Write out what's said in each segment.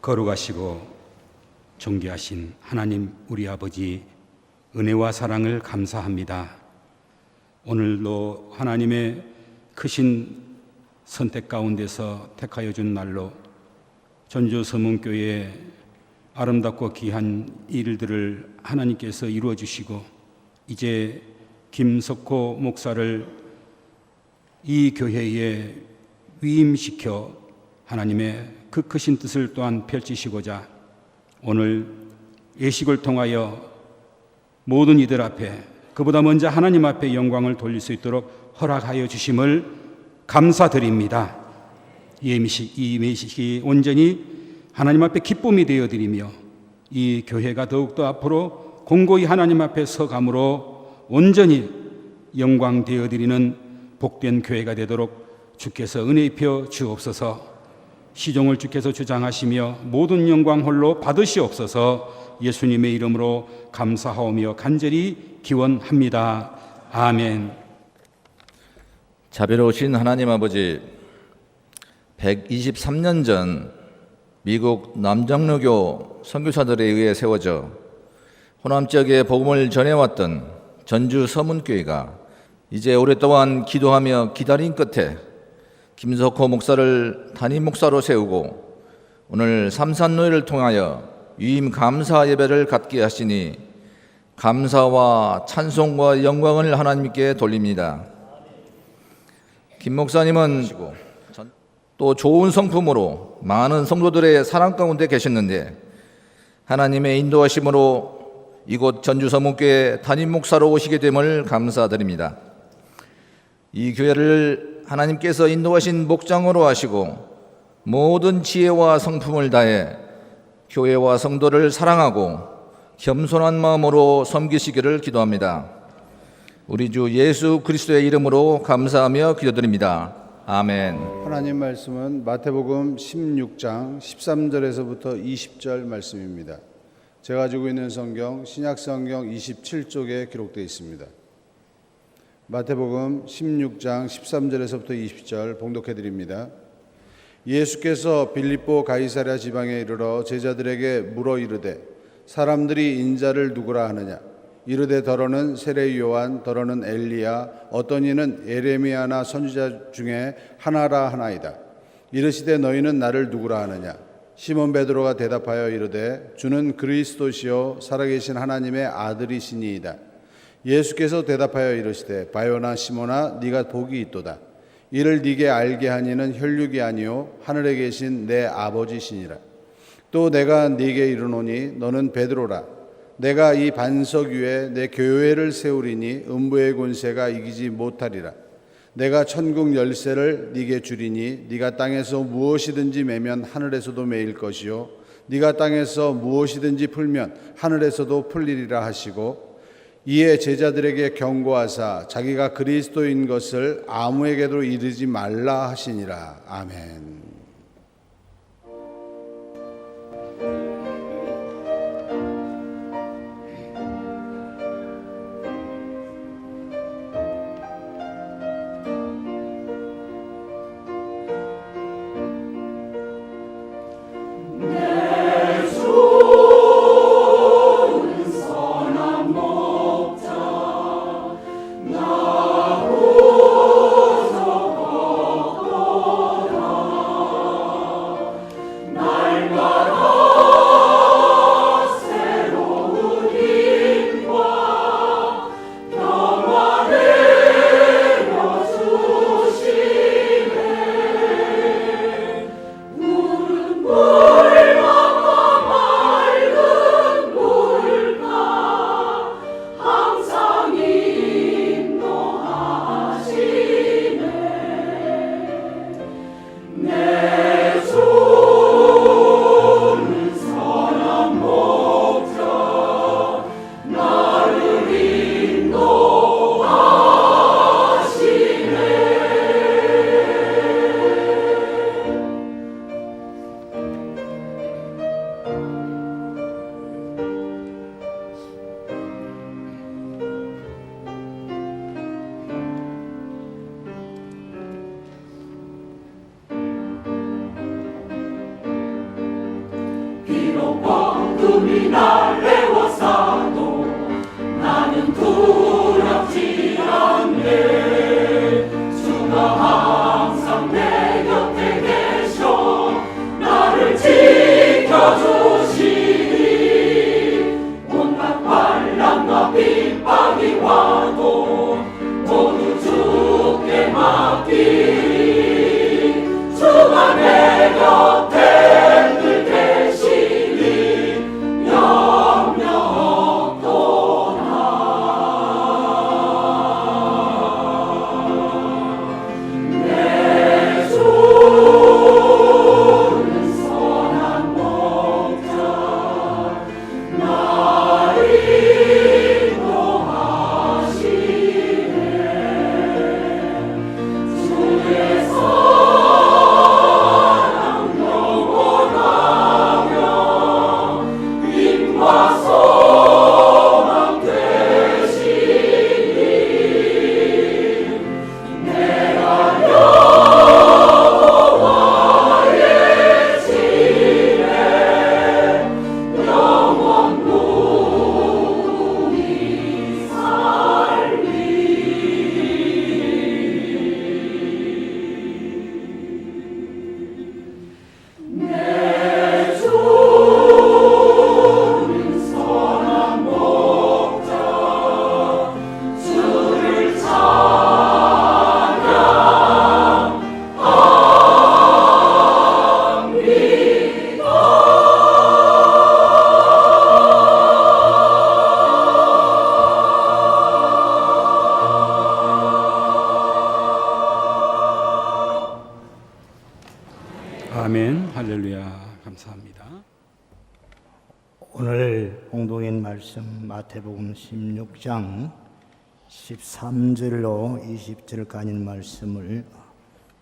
거룩하시고 존귀하신 하나님 우리 아버지, 은혜와 사랑을 감사합니다. 오늘도 하나님의 크신 선택 가운데서 택하여 준 날로 전주 서문교회의 아름답고 귀한 일들을 하나님께서 이루어 주시고, 이제 김석호 목사를 이 교회에 위임시켜 하나님의 그 크신 뜻을 또한 펼치시고자 오늘 예식을 통하여 모든 이들 앞에, 그보다 먼저 하나님 앞에 영광을 돌릴 수 있도록 허락하여 주심을 감사드립니다. 이 예식이 온전히 하나님 앞에 기쁨이 되어드리며 이 교회가 더욱더 앞으로 공고히 하나님 앞에 서감으로 온전히 영광 되어드리는 복된 교회가 되도록 주께서 은혜 입혀 주옵소서. 시종을 주께서 주장하시며 모든 영광 홀로 받으시옵소서. 예수님의 이름으로 감사하오며 간절히 기원합니다. 아멘. 자비로우신 하나님 아버지, 123년 전 미국 남장로교 선교사들에 의해 세워져 호남 지역에 복음을 전해왔던 전주 서문교회가 이제 오랫동안 기도하며 기다린 끝에 김석호 목사를 담임 목사로 세우고 오늘 삼산노회를 통하여 위임 감사 예배를 갖게 하시니 감사와 찬송과 영광을 하나님께 돌립니다. 김 목사님은 또 좋은 성품으로 많은 성도들의 사랑 가운데 계셨는데 하나님의 인도하심으로 이곳 전주 서문교회 담임 목사로 오시게 됨을 감사드립니다. 이 교회를 하나님께서 인도하신 목장으로 하시고 모든 지혜와 성품을 다해 교회와 성도를 사랑하고 겸손한 마음으로 섬기시기를 기도합니다. 우리 주 예수 그리스도의 이름으로 감사하며 기도드립니다. 아멘. 하나님 말씀은 마태복음 16장 13절에서부터 20절 말씀입니다. 제가 가지고 있는 성경 신약성경 27쪽에 기록되어 있습니다. 마태복음 16장 13절에서부터 20절 봉독해 드립니다. 예수께서 빌립보 가이사랴 지방에 이르러 제자들에게 물어 이르되 사람들이 인자를 누구라 하느냐? 이르되 더러는 세례 요한, 더러는 엘리야, 어떤 이는 예레미야나 선지자 중에 하나라 하나이다. 이르시되 너희는 나를 누구라 하느냐? 시몬 베드로가 대답하여 이르되 주는 그리스도시요 살아계신 하나님의 아들이시니이다. 예수께서 대답하여 이르시되 바요나 시몬아 네가 복이 있도다. 이를 네게 알게 하니는 혈육이 아니요 하늘에 계신 내 아버지시니라. 또 내가 네게 이르노니 너는 베드로라. 내가 이 반석 위에 내 교회를 세우리니 음부의 권세가 이기지 못하리라. 내가 천국 열쇠를 네게 주리니 네가 땅에서 무엇이든지 매면 하늘에서도 매일 것이요 네가 땅에서 무엇이든지 풀면 하늘에서도 풀리리라 하시고, 이에 제자들에게 경고하사 자기가 그리스도인 것을 아무에게도 이르지 말라 하시니라. 아멘. 감사합니다. 오늘 공동인 말씀 마태복음 16장 13절로 20절까지 말씀을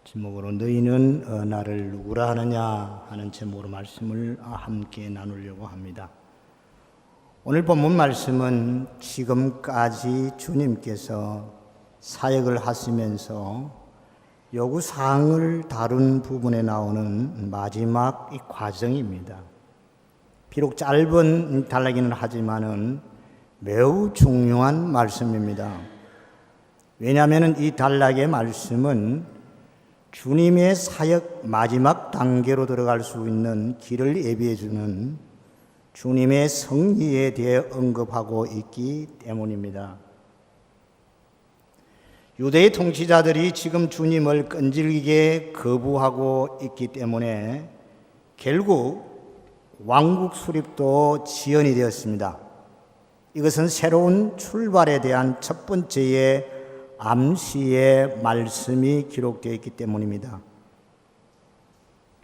제목으로 너희는 나를 누구라 하느냐 하는 제목으로 말씀을 함께 나누려고 합니다. 오늘 본문 말씀은 지금까지 주님께서 사역을 하시면서 요구사항을 다룬 부분에 나오는 마지막 이 과정입니다. 비록 짧은 단락이긴 하지만은 매우 중요한 말씀입니다. 왜냐하면 이 단락의 말씀은 주님의 사역 마지막 단계로 들어갈 수 있는 길을 예비해 주는 주님의 성리에 대해 언급하고 있기 때문입니다. 유대의 통치자들이 지금 주님을 끈질기게 거부하고 있기 때문에 결국 왕국 수립도 지연이 되었습니다. 이것은 새로운 출발에 대한 첫 번째의 암시의 말씀이 기록되어 있기 때문입니다.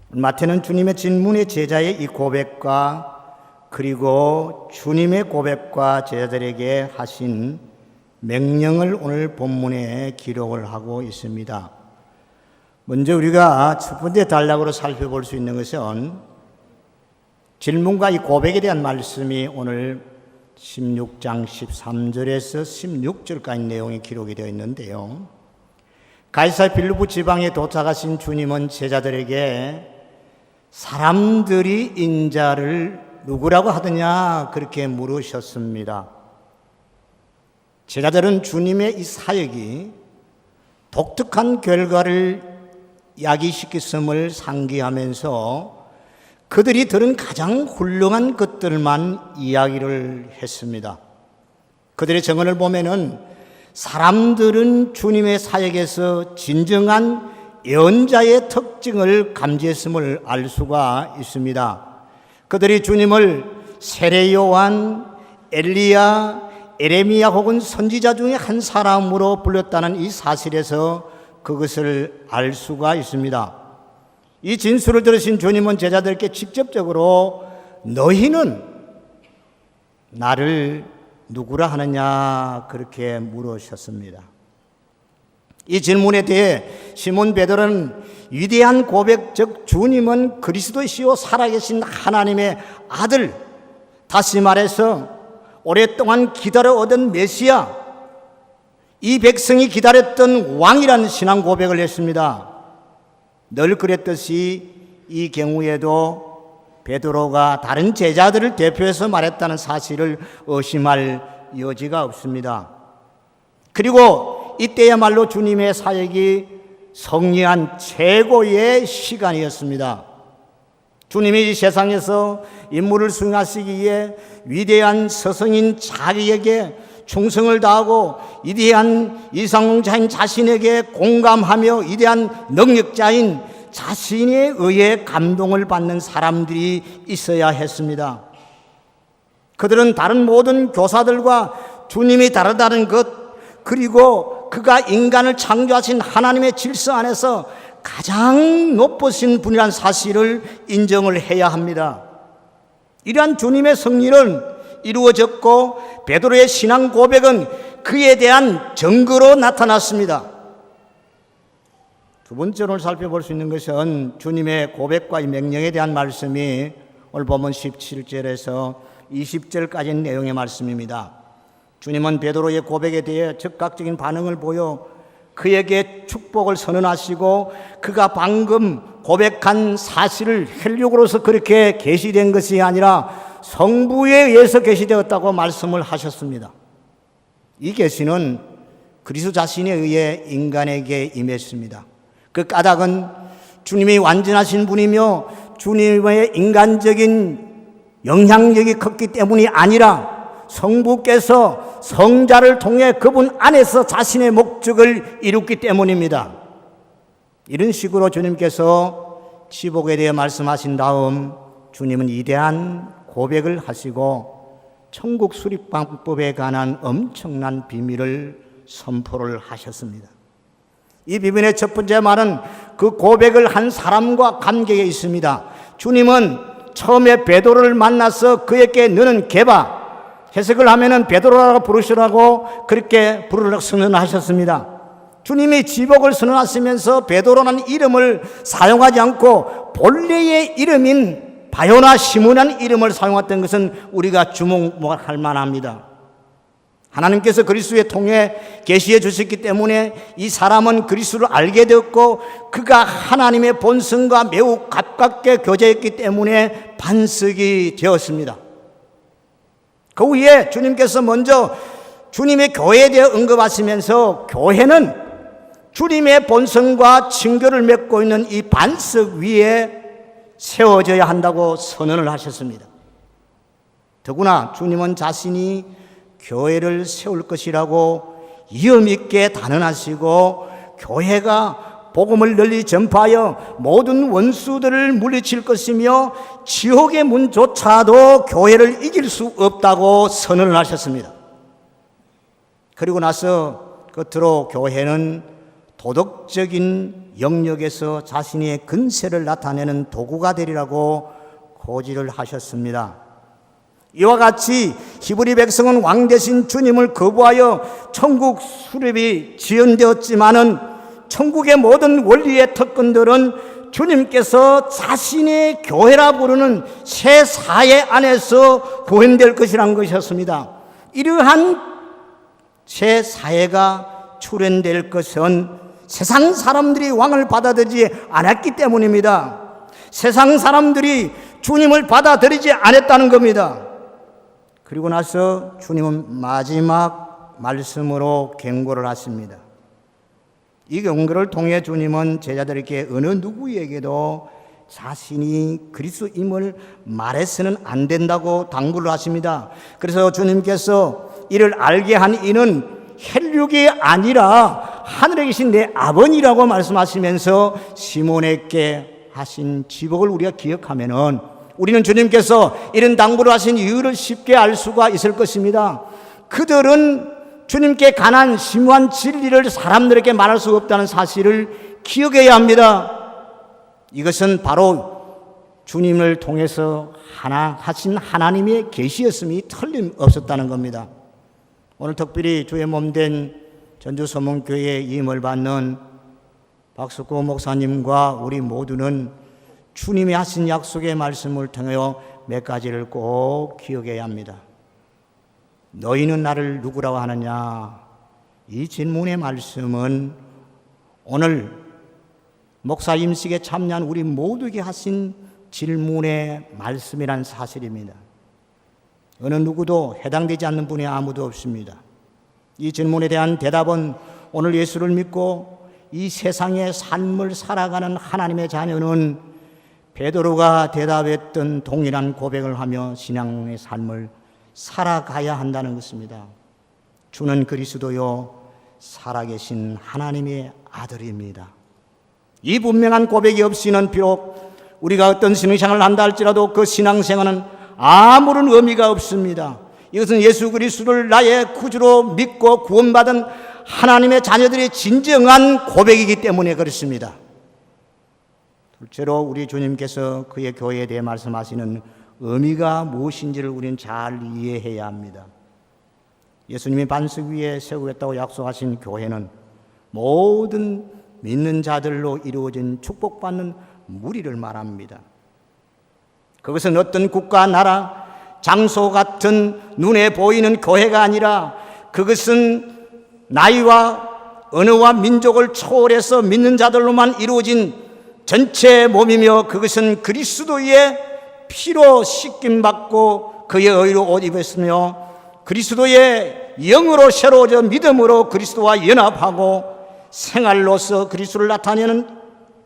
마태는 주님의 질문의 제자의 이 고백과 그리고 주님의 고백과 제자들에게 하신 명령을 오늘 본문에 기록을 하고 있습니다. 먼저 우리가 첫 번째 단락으로 살펴볼 수 있는 것은 질문과 이 고백에 대한 말씀이 오늘 16장 13절에서 16절까지 내용이 기록이 되어 있는데요. 가이사랴 빌립보 지방에 도착하신 주님은 제자들에게 사람들이 인자를 누구라고 하더냐 그렇게 물으셨습니다. 제자들은 주님의 이 사역이 독특한 결과를 야기시켰음을 상기하면서 그들이 들은 가장 훌륭한 것들만 이야기를 했습니다. 그들의 증언을 보면은 사람들은 주님의 사역에서 진정한 예언자의 특징을 감지했음을 알 수가 있습니다. 그들이 주님을 세례 요한, 엘리야, 에레미야 혹은 선지자 중에 한 사람으로 불렸다는 이 사실에서 그것을 알 수가 있습니다. 이 진술을 들으신 주님은 제자들께 직접적으로 너희는 나를 누구라 하느냐 그렇게 물으셨습니다. 이 질문에 대해 시몬 베드로는 위대한 고백, 즉 주님은 그리스도이시요 살아계신 하나님의 아들, 다시 말해서 오랫동안 기다려 얻은 메시아, 이 백성이 기다렸던 왕이라는 신앙 고백을 했습니다. 늘 그랬듯이 이 경우에도 베드로가 다른 제자들을 대표해서 말했다는 사실을 의심할 여지가 없습니다. 그리고 이때야말로 주님의 사역이 성리한 최고의 시간이었습니다. 주님이 이 세상에서 임무를 수행하시기 위해 위대한 스승인 자기에게 충성을 다하고 위대한 이상공자인 자신에게 공감하며 위대한 능력자인 자신에 의해 감동을 받는 사람들이 있어야 했습니다. 그들은 다른 모든 교사들과 주님이 다르다는 것, 그리고 그가 인간을 창조하신 하나님의 질서 안에서 가장 높으신 분이라는 사실을 인정을 해야 합니다. 이러한 주님의 승리는 이루어졌고 베드로의 신앙 고백은 그에 대한 증거로 나타났습니다. 두 번째로 살펴볼 수 있는 것은 주님의 고백과 이 명령에 대한 말씀이 오늘 보면 17절에서 20절까지 내용의 말씀입니다. 주님은 베드로의 고백에 대해 즉각적인 반응을 보여 그에게 축복을 선언하시고 그가 방금 고백한 사실을 혈육으로서 그렇게 계시된 것이 아니라 성부에 의해서 계시되었다고 말씀을 하셨습니다. 이 계시는 그리스도 자신에 의해 인간에게 임했습니다. 그 까닭은 주님이 완전하신 분이며 주님의 인간적인 영향력이 컸기 때문이 아니라 성부께서 성자를 통해 그분 안에서 자신의 목적을 이뤘기 때문입니다. 이런 식으로 주님께서 치복에 대해 말씀하신 다음 주님은 위대한 고백을 하시고 천국 수립 방법에 관한 엄청난 비밀을 선포를 하셨습니다. 이 비밀의 첫 번째 말은 그 고백을 한 사람과 관계에 있습니다. 주님은 처음에 베드로를 만나서 그에게 너는 게바, 해석을 하면은 베드로라고 부르시라고 그렇게 부르라고 선언하셨습니다. 주님이 지복을 선언하시면서 베드로라는 이름을 사용하지 않고 본래의 이름인 바요나 시몬이라는 이름을 사용했던 것은 우리가 주목할 만합니다. 하나님께서 그리스도에 통해 계시해 주셨기 때문에 이 사람은 그리스도를 알게 되었고 그가 하나님의 본성과 매우 가깝게 교제했기 때문에 반석이 되었습니다. 그 후에 주님께서 먼저 주님의 교회에 대해 언급하시면서 교회는 주님의 본성과 친교를 맺고 있는 이 반석 위에 세워져야 한다고 선언을 하셨습니다. 더구나 주님은 자신이 교회를 세울 것이라고 위엄 있게 단언하시고 교회가 복음을 널리 전파하여 모든 원수들을 물리칠 것이며 지옥의 문조차도 교회를 이길 수 없다고 선언을 하셨습니다. 그리고 나서 끝으로 교회는 도덕적인 영역에서 자신의 근세를 나타내는 도구가 되리라고 고지를 하셨습니다. 이와 같이 히브리 백성은 왕 대신 주님을 거부하여 천국 수립이 지연되었지만은 천국의 모든 원리의 특권들은 주님께서 자신의 교회라 부르는 새 사회 안에서 구현될 것이라는 것이었습니다. 이러한 새 사회가 출현될 것은 세상 사람들이 왕을 받아들이지 않았기 때문입니다. 세상 사람들이 주님을 받아들이지 않았다는 겁니다. 그리고 나서 주님은 마지막 말씀으로 경고를 하십니다. 이 경고를 통해 주님은 제자들에게 어느 누구에게도 자신이 그리스도임을 말해서는 안 된다고 당부를 하십니다. 그래서 주님께서 이를 알게 한 이는 혈육이 아니라 하늘에 계신 내 아버지라고 말씀하시면서 시몬에게 하신 지복을 우리가 기억하면은 우리는 주님께서 이런 당부를 하신 이유를 쉽게 알 수가 있을 것입니다. 그들은 주님께 관한 심오한 진리를 사람들에게 말할 수 없다는 사실을 기억해야 합니다. 이것은 바로 주님을 통해서 하신 하나님의 계시였음이 틀림없었다는 겁니다. 오늘 특별히 주의 몸된 전주서문교회에 임을 받는 박석구 목사님과 우리 모두는 주님이 하신 약속의 말씀을 통하여 몇 가지를 꼭 기억해야 합니다. 너희는 나를 누구라고 하느냐? 이 질문의 말씀은 오늘 목사 임식에 참여한 우리 모두에게 하신 질문의 말씀이란 사실입니다. 어느 누구도 해당되지 않는 분이 아무도 없습니다. 이 질문에 대한 대답은 오늘 예수를 믿고 이 세상의 삶을 살아가는 하나님의 자녀는 베드로가 대답했던 동일한 고백을 하며 신앙의 삶을 살아가야 한다는 것입니다. 주는 그리스도요 살아계신 하나님의 아들입니다. 이 분명한 고백이 없이는 비록 우리가 어떤 신앙생활을 한다 할지라도 그 신앙생활은 아무런 의미가 없습니다. 이것은 예수 그리스도를 나의 구주로 믿고 구원받은 하나님의 자녀들의 진정한 고백이기 때문에 그렇습니다. 둘째로 우리 주님께서 그의 교회에 대해 말씀하시는 의미가 무엇인지를 우리는 잘 이해해야 합니다. 예수님이 반석 위에 세우겠다고 약속하신 교회는 모든 믿는 자들로 이루어진 축복받는 무리를 말합니다. 그것은 어떤 국가, 나라, 장소 같은 눈에 보이는 교회가 아니라 그것은 나이와 언어와 민족을 초월해서 믿는 자들로만 이루어진 전체 몸이며 그것은 그리스도의 피로 씻김받고 그의 의로 옷 입었으며 그리스도의 영으로 새로워져 믿음으로 그리스도와 연합하고 생활로서 그리스도를 나타내는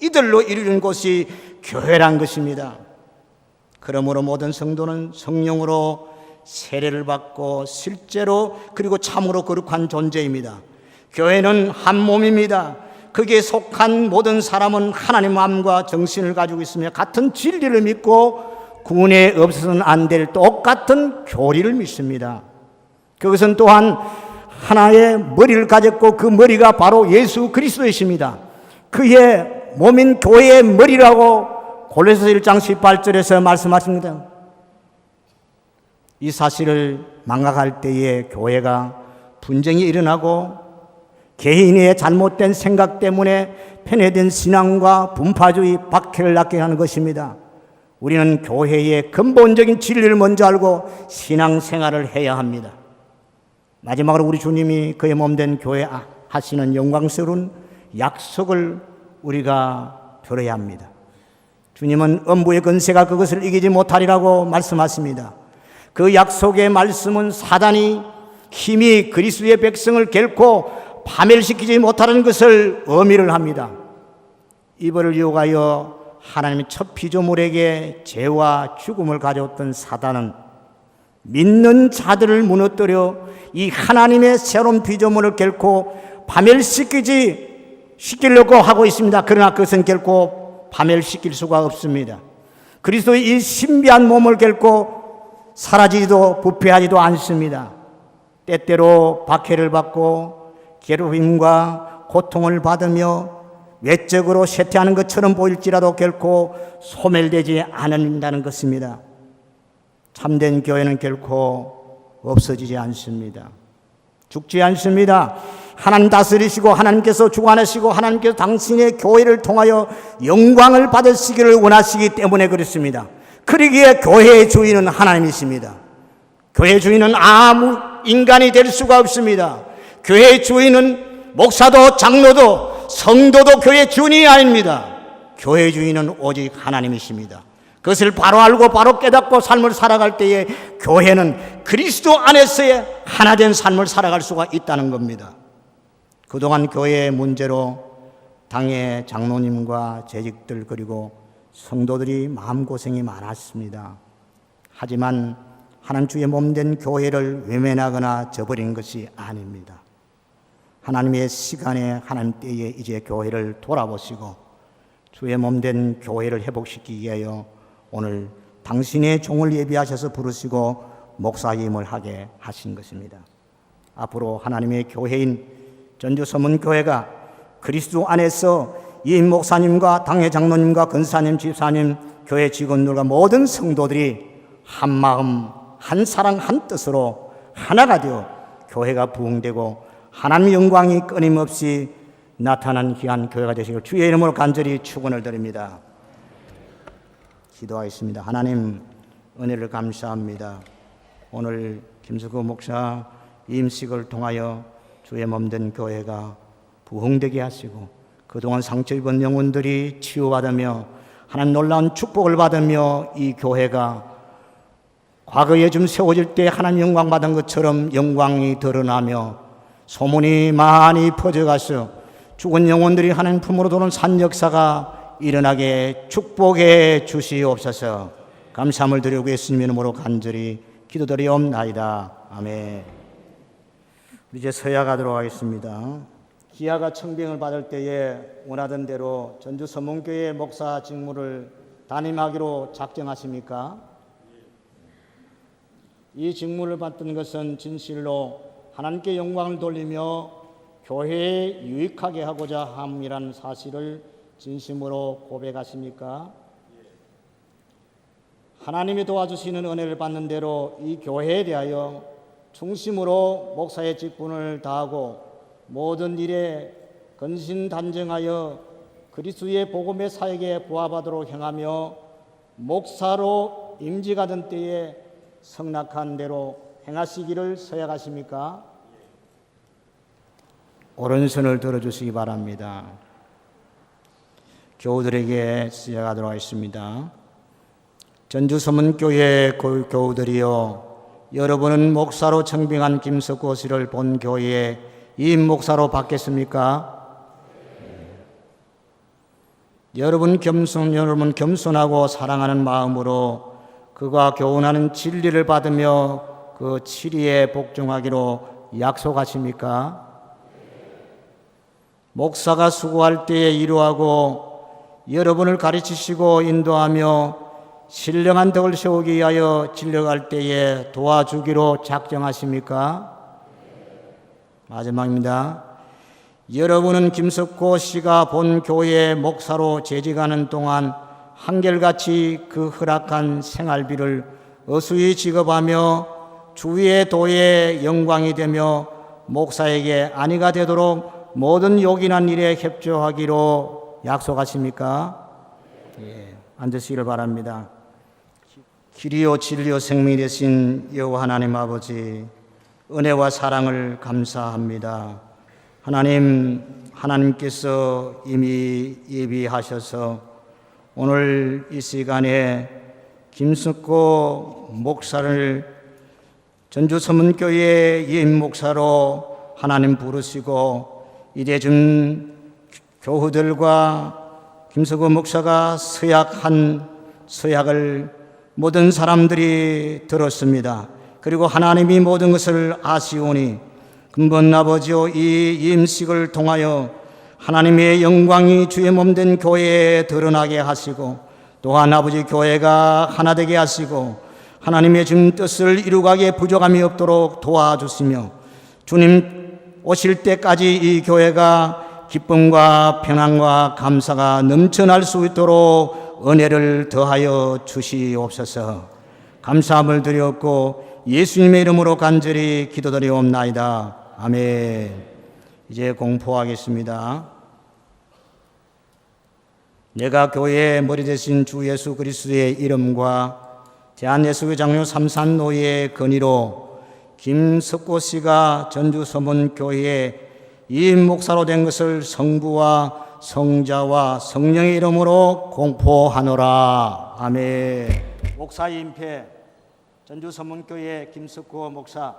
이들로 이루는 곳이 교회란 것입니다. 그러므로 모든 성도는 성령으로 세례를 받고 실제로 그리고 참으로 거룩한 존재입니다. 교회는 한 몸입니다. 거기에 속한 모든 사람은 하나님 마음과 정신을 가지고 있으며 같은 진리를 믿고 구원에 없어서는 안 될 똑같은 교리를 믿습니다. 그것은 또한 하나의 머리를 가졌고 그 머리가 바로 예수 그리스도이십니다. 그의 몸인 교회의 머리라고 골로새서 1장 18절에서 말씀하십니다. 이 사실을 망각할 때에 교회가 분쟁이 일어나고 개인의 잘못된 생각 때문에 편애된 신앙과 분파주의, 박해를 낳게 하는 것입니다. 우리는 교회의 근본적인 진리를 먼저 알고 신앙생활을 해야 합니다. 마지막으로 우리 주님이 그의 몸된 교회 하시는 영광스러운 약속을 우리가 들어야 합니다. 주님은 음부의 권세가 그것을 이기지 못하리라고 말씀하십니다. 그 약속의 말씀은 사단이 힘이 그리스도의 백성을 결코 파멸시키지 못하는 것을 의미를 합니다. 이벌을 유혹하여 하나님의 첫 피조물에게 죄와 죽음을 가져왔던 사단은 믿는 자들을 무너뜨려 이 하나님의 새로운 피조물을 결코 파멸시키려고 하고 있습니다. 그러나 그것은 결코 파멸시킬 수가 없습니다. 그리스도의 이 신비한 몸을 결코 사라지지도 부패하지도 않습니다. 때때로 박해를 받고 괴로움과 고통을 받으며 외적으로 쇠퇴하는 것처럼 보일지라도 결코 소멸되지 않는다는 것입니다. 참된 교회는 결코 없어지지 않습니다. 죽지 않습니다. 하나님 다스리시고 하나님께서 주관하시고 하나님께서 당신의 교회를 통하여 영광을 받으시기를 원하시기 때문에 그렇습니다. 그러기에 교회의 주인은 하나님이십니다. 교회의 주인은 아무 인간이 될 수가 없습니다. 교회의 주인은 목사도 장로도 성도도 교회의 주인이 아닙니다. 교회의 주인은 오직 하나님이십니다. 그것을 바로 알고 바로 깨닫고 삶을 살아갈 때에 교회는 그리스도 안에서의 하나된 삶을 살아갈 수가 있다는 겁니다. 그동안 교회의 문제로 당의 장로님과 재직들 그리고 성도들이 마음고생이 많았습니다. 하지만 하나님 주의 몸된 교회를 외면하거나 저버린 것이 아닙니다. 하나님의 시간에 하나님 때에 이제 교회를 돌아보시고 주의 몸된 교회를 회복시키기 위하여 오늘 당신의 종을 예비하셔서 부르시고 목사임을 하게 하신 것입니다. 앞으로 하나님의 교회인 전주서문교회가 그리스도 안에서 이 목사님과 당회 장로님과 권사님, 집사님, 교회 직원들과 모든 성도들이 한 마음, 한 사랑, 한 뜻으로 하나가 되어 교회가 부흥되고 하나님의 영광이 끊임없이 나타난 귀한 교회가 되시길 주의 이름으로 간절히 축원을 드립니다. 기도하겠습니다. 하나님 은혜를 감사합니다. 오늘 김수구 목사 임식을 통하여 주의 몸된 교회가 부흥되게 하시고 그동안 상처 입은 영혼들이 치유받으며 하나님 놀라운 축복을 받으며 이 교회가 과거에 좀 세워질 때 하나님 영광 받은 것처럼 영광이 드러나며 소문이 많이 퍼져가서 죽은 영혼들이 하나님 품으로 도는 산 역사가 일어나게 축복해 주시옵소서. 감사함을 드리고 예수님 이름으로 간절히 기도드리옵나이다. 아멘. 이제 서야가도록 하겠습니다. 기아가 청빙을 받을 때에 원하던 대로 전주 서문교회 목사 직무를 담임하기로 작정하십니까? 이 직무를 받던 것은 진실로 하나님께 영광을 돌리며 교회에 유익하게 하고자 함이라는 사실을 진심으로 고백하십니까? 하나님이 도와주시는 은혜를 받는 대로 이 교회에 대하여 중심으로 목사의 직분을 다하고 모든 일에 근신단정하여 그리스도의 복음의 사역에 부합하도록 행하며 목사로 임직하던 때에 성낙한 대로 행하시기를 서약하십니까? 오른손을 들어주시기 바랍니다. 교우들에게 서약하도록 하겠습니다. 전주서문교회 교우들이여, 여러분은 목사로 청빙한 김석구 씨를 본 교회에 임 목사로 받겠습니까? 여러분 겸손하고 사랑하는 마음으로 그가 교훈하는 진리를 받으며 그 진리에 복종하기로 약속하십니까? 목사가 수고할 때에 이루하고 여러분을 가르치시고 인도하며 신령한 덕을 세우기 위하여 진력할 때에 도와주기로 작정하십니까? 마지막입니다. 여러분은 김석고 씨가 본 교회의 목사로 재직하는 동안 한결같이 그 허락한 생활비를 어수히 지급하며 주의 도에 영광이 되며 목사에게 안위가 되도록 모든 요긴한 일에 협조하기로 약속하십니까? 예, 앉으시기를 바랍니다. 길이요 진리요 생명이 되신 여호와 하나님 아버지, 은혜와 사랑을 감사합니다. 하나님께서 이미 예비하셔서 오늘 이 시간에 김석고 목사를 전주 서문교회 예임 목사로 하나님 부르시고 이대준 교우들과 김석고 목사가 서약한 서약을 모든 사람들이 들었습니다. 그리고 하나님이 모든 것을 아시오니 근본 아버지요, 이 임식을 통하여 하나님의 영광이 주의 몸된 교회에 드러나게 하시고 또한 아버지 교회가 하나 되게 하시고 하나님의 지금 뜻을 이루가게 부족함이 없도록 도와주시며 주님 오실 때까지 이 교회가 기쁨과 평안과 감사가 넘쳐날 수 있도록 은혜를 더하여 주시옵소서. 감사함을 드렸고 예수님의 이름으로 간절히 기도드리옵나이다. 아멘. 이제 공포하겠습니다. 내가 교회의 머리 되신 주 예수 그리스도의 이름과 대한예수교 장로 삼산노회의 건의로 김석고 씨가 전주 서문교회의 이임 목사로 된 것을 성부와 성자와 성령의 이름으로 공포하노라. 아멘. 목사 임패 전주 서문교회 김석고 목사,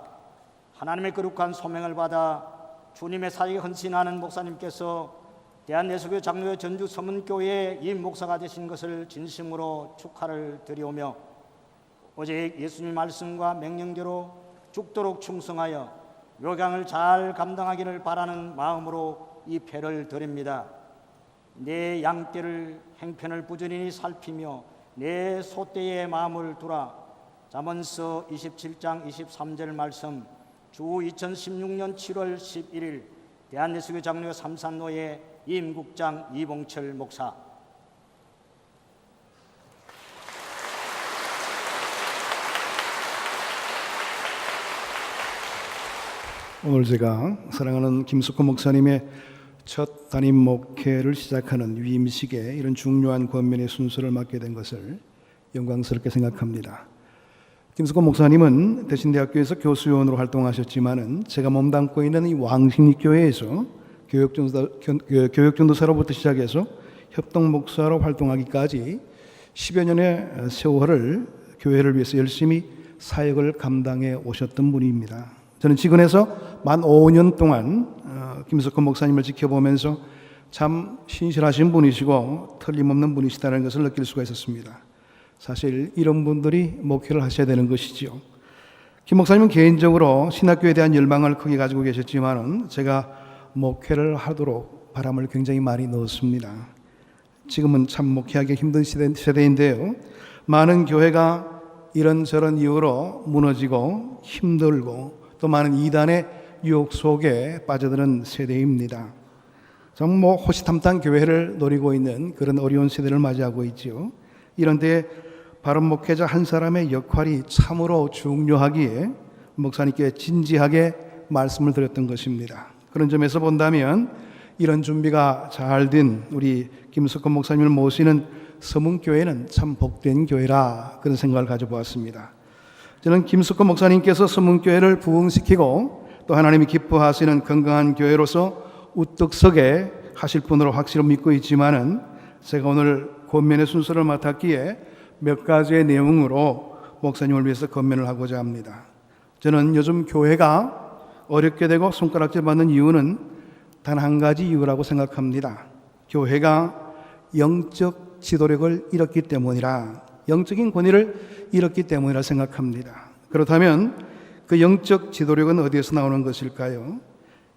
하나님의 거룩한 소명을 받아 주님의 사역에 헌신하는 목사님께서 대한예수교 장로회 전주 서문교회 이임 목사가 되신 것을 진심으로 축하를 드리오며 오직 예수님 말씀과 명령대로 죽도록 충성하여 요강을 잘 감당하기를 바라는 마음으로 이 패를 드립니다. 내 양떼를 행편을 부지런히 살피며 내 소떼의 마음을 두라. 잠언서 27장 23절 말씀, 주 2016년 7월 11일 대한예수교 장로회 삼산노회 임국장 이봉철 목사. 오늘 제가 사랑하는 김석고 목사님의 첫 담임 목회를 시작하는 위임식에 이런 중요한 권면의 순서를 맡게 된 것을 영광스럽게 생각합니다. 김석고 목사님은 대신대학교에서 교수요원으로 활동하셨지만은 제가 몸담고 있는 이 왕십리교회에서 교육전도사로부터 시작해서 협동목사로 활동하기까지 10여 년의 세월을 교회를 위해서 열심히 사역을 감당해 오셨던 분입니다. 저는 직원에서 만 5년 동안 김석고 목사님을 지켜보면서 참 신실하신 분이시고 틀림없는 분이시다는 것을 느낄 수가 있었습니다. 사실 이런 분들이 목회를 하셔야 되는 것이지요. 김 목사님은 개인적으로 신학교에 대한 열망을 크게 가지고 계셨지만은 제가 목회를 하도록 바람을 굉장히 많이 넣었습니다. 지금은 참 목회하기 힘든 세대인데요. 많은 교회가 이런저런 이유로 무너지고 힘들고 또 많은 이단의 유혹 속에 빠져드는 세대입니다. 정말 호시탐탐 교회를 노리고 있는 그런 어려운 세대를 맞이하고 있지요. 이런 때에 바른 목회자 한 사람의 역할이 참으로 중요하기에 목사님께 진지하게 말씀을 드렸던 것입니다. 그런 점에서 본다면 이런 준비가 잘 된 우리 김석건 목사님을 모시는 서문교회는 참 복된 교회라 그런 생각을 가져보았습니다. 저는 김석건 목사님께서 서문교회를 부흥시키고 또 하나님이 기뻐하시는 건강한 교회로서 우뚝 서게 하실 분으로 확실히 믿고 있지만은 제가 오늘 권면의 순서를 맡았기에 몇 가지의 내용으로 목사님을 위해서 권면을 하고자 합니다. 저는 요즘 교회가 어렵게 되고 손가락질 받는 이유는 단 한 가지 이유라고 생각합니다. 교회가 영적 지도력을 잃었기 때문이라, 영적인 권위를 잃었기 때문이라 생각합니다. 그렇다면 그 영적 지도력은 어디에서 나오는 것일까요?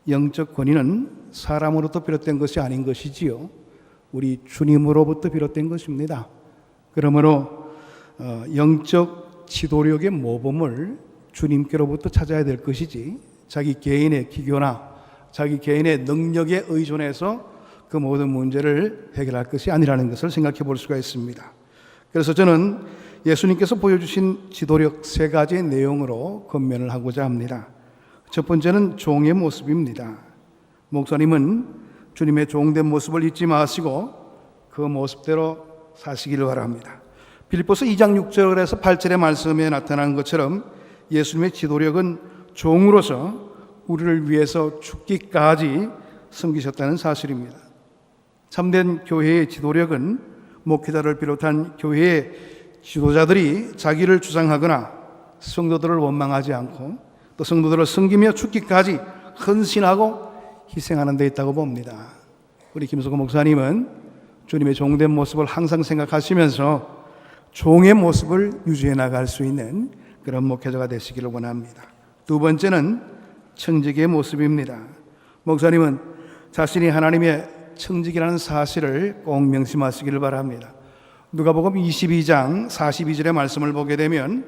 영적 권위는 사람으로부터 비롯된 것이 아닌 것이지요. 우리 주님으로부터 비롯된 것입니다. 그러므로 영적 지도력의 모범을 주님께로부터 찾아야 될 것이지 자기 개인의 기교나 자기 개인의 능력에 의존해서 그 모든 문제를 해결할 것이 아니라는 것을 생각해 볼 수가 있습니다. 그래서 저는 예수님께서 보여주신 지도력 3가지의 내용으로 권면을 하고자 합니다. 첫 번째는 종의 모습입니다. 목사님은 주님의 종된 모습을 잊지 마시고 그 모습대로 사시기를 바랍니다. 빌립보서 2장 6절에서 8절의 말씀에 나타난 것처럼 예수님의 지도력은 종으로서 우리를 위해서 죽기까지 섬기셨다는 사실입니다. 참된 교회의 지도력은 목회자를 비롯한 교회의 지도자들이 자기를 주장하거나 성도들을 원망하지 않고 또 성도들을 섬기며 죽기까지 헌신하고 희생하는 데 있다고 봅니다. 우리 김석호 목사님은 주님의 종된 모습을 항상 생각하시면서 종의 모습을 유지해 나갈 수 있는 그런 목회자가 되시기를 원합니다. 두 번째는 청지기의 모습입니다. 목사님은 자신이 하나님의 청지기라는 사실을 꼭 명심하시기를 바랍니다. 누가복음 22장 42절의 말씀을 보게 되면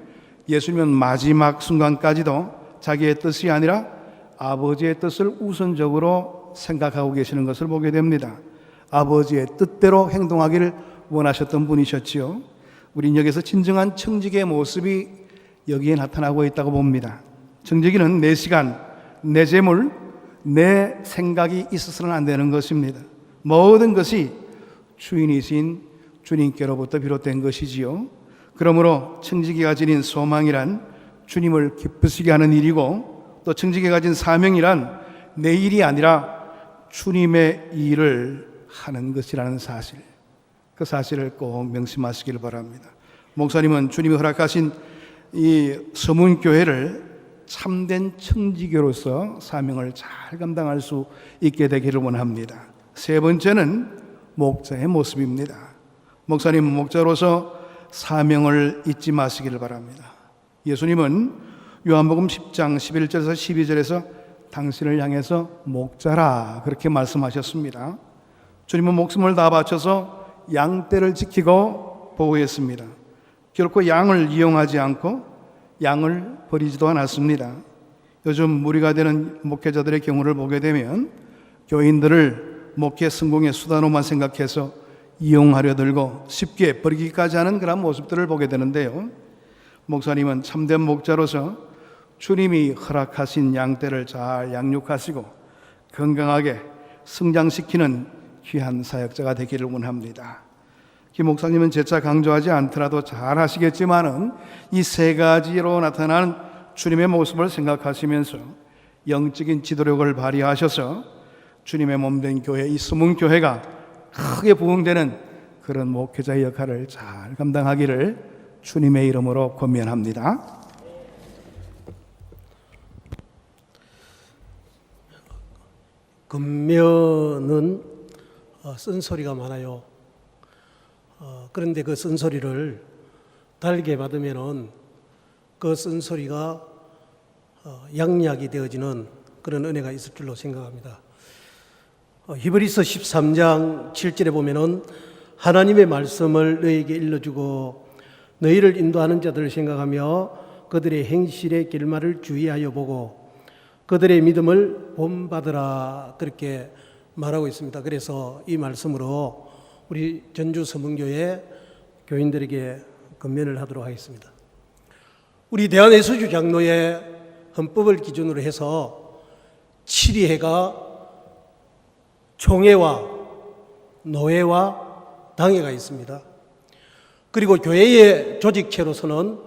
예수님은 마지막 순간까지도 자기의 뜻이 아니라 아버지의 뜻을 우선적으로 생각하고 계시는 것을 보게 됩니다. 아버지의 뜻대로 행동하기를 원하셨던 분이셨지요. 우린 여기서 진정한 청지기의 모습이 여기에 나타나고 있다고 봅니다. 청지기는 내 시간, 내 재물, 내 생각이 있어서는 안 되는 것입니다. 모든 것이 주인이신 주님께로부터 비롯된 것이지요. 그러므로 청지기가 지닌 소망이란 주님을 기쁘시게 하는 일이고 또 청지기가 가진 사명이란 내 일이 아니라 주님의 일을 하는 것이라는 사실, 그 사실을 꼭 명심하시기를 바랍니다. 목사님은 주님이 허락하신 이 서문교회를 참된 청지교로서 사명을 잘 감당할 수 있게 되기를 원합니다. 세 번째는 목자의 모습입니다. 목사님은 목자로서 사명을 잊지 마시기를 바랍니다. 예수님은 요한복음 10장 11절에서 12절에서 당신을 향해서 목자라 그렇게 말씀하셨습니다. 주님은 목숨을 다 바쳐서 양떼를 지키고 보호했습니다. 결코 양을 이용하지 않고 양을 버리지도 않았습니다. 요즘 무리가 되는 목회자들의 경우를 보게 되면 교인들을 목회 성공의 수단으로만 생각해서 이용하려 들고 쉽게 버리기까지 하는 그런 모습들을 보게 되는데요. 목사님은 참된 목자로서 주님이 허락하신 양떼를 잘 양육하시고 건강하게 성장시키는 귀한 사역자가 되기를 원합니다. 김 목사님은 재차 강조하지 않더라도 잘 하시겠지만은 이 3가지로 나타나는 주님의 모습을 생각하시면서 영적인 지도력을 발휘하셔서 주님의 몸된 교회, 이 서문교회가 크게 부흥되는 그런 목회자의 역할을 잘 감당하기를 주님의 이름으로 권면합니다. 겉면은 쓴소리가 많아요. 그런데 그 쓴소리를 달게 받으면은 그 쓴소리가 양약이 되어지는 그런 은혜가 있을 줄로 생각합니다. 히브리서 13장 7절에 보면은 하나님의 말씀을 너희에게 일러주고 너희를 인도하는 자들을 생각하며 그들의 행실의 결말을 주의하여 보고 그들의 믿음을 본받으라 그렇게 말하고 있습니다. 그래서 이 말씀으로 우리 전주 서문교회 교인들에게 권면을 하도록 하겠습니다. 우리 대한예수주 장로의 헌법을 기준으로 해서 7위회가 총회와 노회와 당회가 있습니다. 그리고 교회의 조직체로서는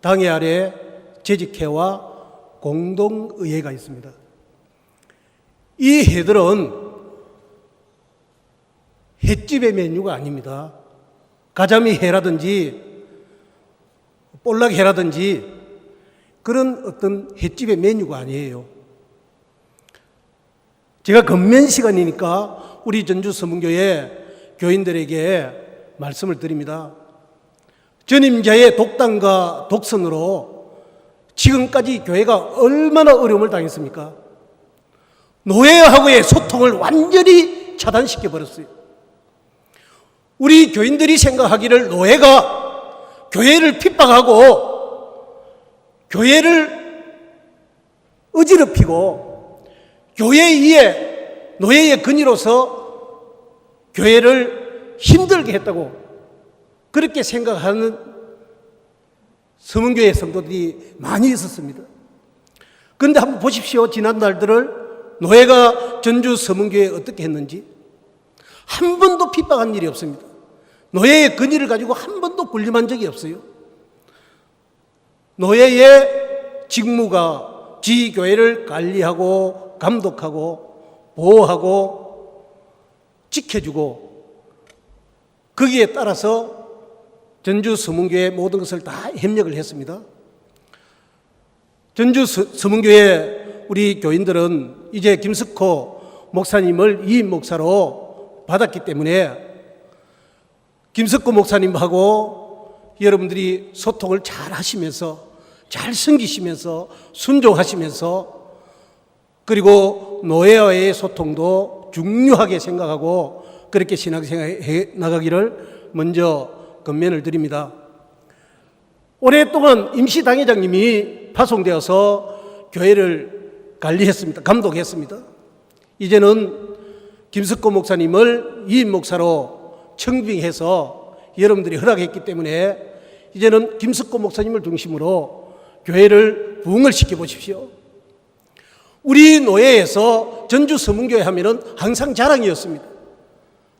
당회 아래 재직회와 공동의회가 있습니다. 이 회들은 횟집의 메뉴가 아닙니다. 가자미 회라든지 볼락 회라든지 그런 어떤 횟집의 메뉴가 아니에요. 제가 건면 시간이니까 우리 전주 서문교회 교인들에게 말씀을 드립니다. 전임자의 독단과 독선으로 지금까지 교회가 얼마나 어려움을 당했습니까? 노예하고의 소통을 완전히 차단시켜버렸어요. 우리 교인들이 생각하기를 노예가 교회를 핍박하고 교회를 어지럽히고 교회 위에 노예의 근위로서 교회를 힘들게 했다고 그렇게 생각하는 서문교회 성도들이 많이 있었습니다. 그런데 한번 보십시오. 지난 날들을 노예가 전주 서문교회에 어떻게 했는지. 한 번도 핍박한 일이 없습니다. 노예의 권위를 가지고 한 번도 군림한 적이 없어요. 노예의 직무가 지 교회를 관리하고 감독하고 보호하고 지켜주고 거기에 따라서 전주 서문교회 모든 것을 다 협력을 했습니다. 전주 서문교회 우리 교인들은 이제 김석호 목사님을 이임 목사로 받았기 때문에 김석호 목사님하고 여러분들이 소통을 잘 하시면서 잘 섬기시면서 순종하시면서 그리고 노예와의 소통도 중요하게 생각하고 그렇게 신앙생활해 나가기를 먼저 건면을 드립니다. 오랫동안 임시당회장님이 파송되어서 교회를 관리했습니다. 감독했습니다. 이제는 김석호 목사님을 이임 목사로 청빙해서 여러분들이 허락했기 때문에 이제는 김석호 목사님을 중심으로 교회를 부흥을 시켜보십시오. 우리 노예에서 전주 서문교회 하면은 항상 자랑이었습니다.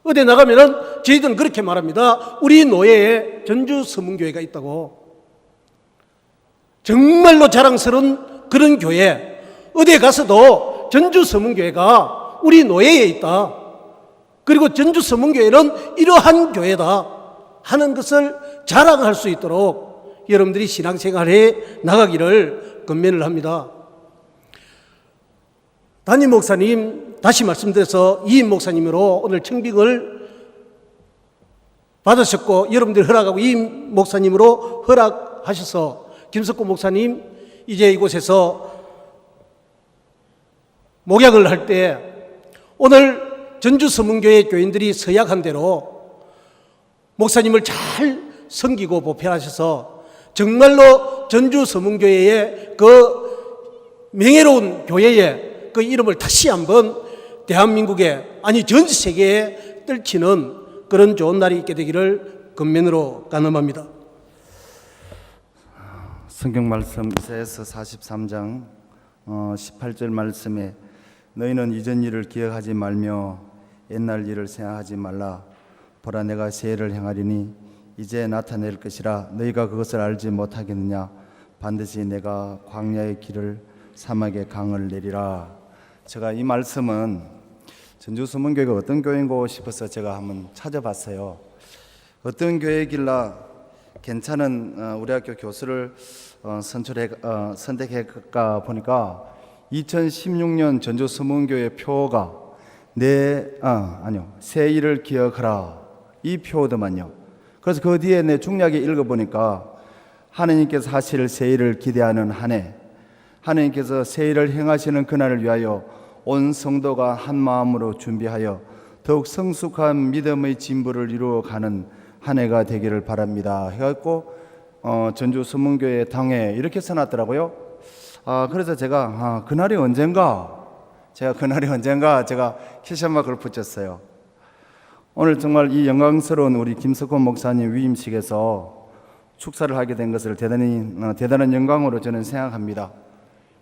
어디 나가면은 저희들은 그렇게 말합니다. 우리 노예에 전주 서문교회가 있다고. 정말로 자랑스러운 그런 교회. 어디에 가서도 전주 서문교회가 우리 노예에 있다. 그리고 전주 서문교회는 이러한 교회다 하는 것을 자랑할 수 있도록 여러분들이 신앙생활에 나가기를 건면을 합니다. 담임 목사님 다시 말씀드려서 이임 목사님으로 오늘 청빙을 받으셨고 여러분들이 허락하고 이임 목사님으로 허락하셔서 김석호 목사님 이제 이곳에서 목약을 할 때 오늘 전주 서문교회 교인들이 서약한 대로 목사님을 잘 섬기고 보편하셔서 정말로 전주 서문교회의 그 명예로운 교회의 그 이름을 다시 한번 대한민국에 아니 전 세계에 떨치는 그런 좋은 날이 있게 되기를 근면으로 간음합니다. 성경 말씀 이사야서 43장 18절 말씀에 너희는 이전 일을 기억하지 말며 옛날 일을 생각하지 말라. 보라 내가 새 일을 행하리니 이제 나타낼 것이라. 너희가 그것을 알지 못하겠느냐. 반드시 내가 광야의 길을 사막의 강을 내리라. 제가 이 말씀은 전주 서문교회가 어떤 교회인고 싶어서 제가 한번 찾아봤어요. 어떤 교회길라 괜찮은 우리 학교 교수를 선택할까 보니까 2016년 전주 서문교회 표가 새 일을 기억하라 이 표더만요. 그래서 그 뒤에 내 중략에 읽어보니까 하나님께서 하실 새 일을 기대하는 한 해, 하나님께서 새 일을 행하시는 그날을 위하여 온 성도가 한 마음으로 준비하여 더욱 성숙한 믿음의 진보를 이루어가는 한 해가 되기를 바랍니다 해갖고 전주 서문교회 당회 이렇게 써놨더라고요. 그래서 제가 그날이 언젠가 제가 퀴즈마크를 붙였어요. 오늘 정말 이 영광스러운 우리 김석호 목사님 위임식에서 축사를 하게 된 것을 대단한 영광으로 저는 생각합니다.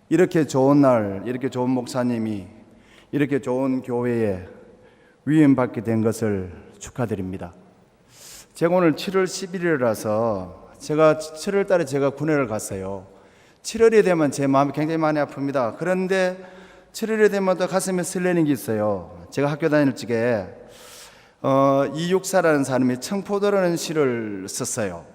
이렇게 좋은 날, 이렇게 좋은 목사님이 이렇게 좋은 교회에 위임받게 된 것을 축하드립니다. 제가 오늘 7월 11일이라서 제가 7월 달에 제가 군회를 갔어요. 7월이 되면 제 마음이 굉장히 많이 아픕니다. 그런데 7월이 되면 또 가슴에 설레는 게 있어요. 제가 학교 다닐 적에 이육사라는 사람이 청포도라는 시를 썼어요.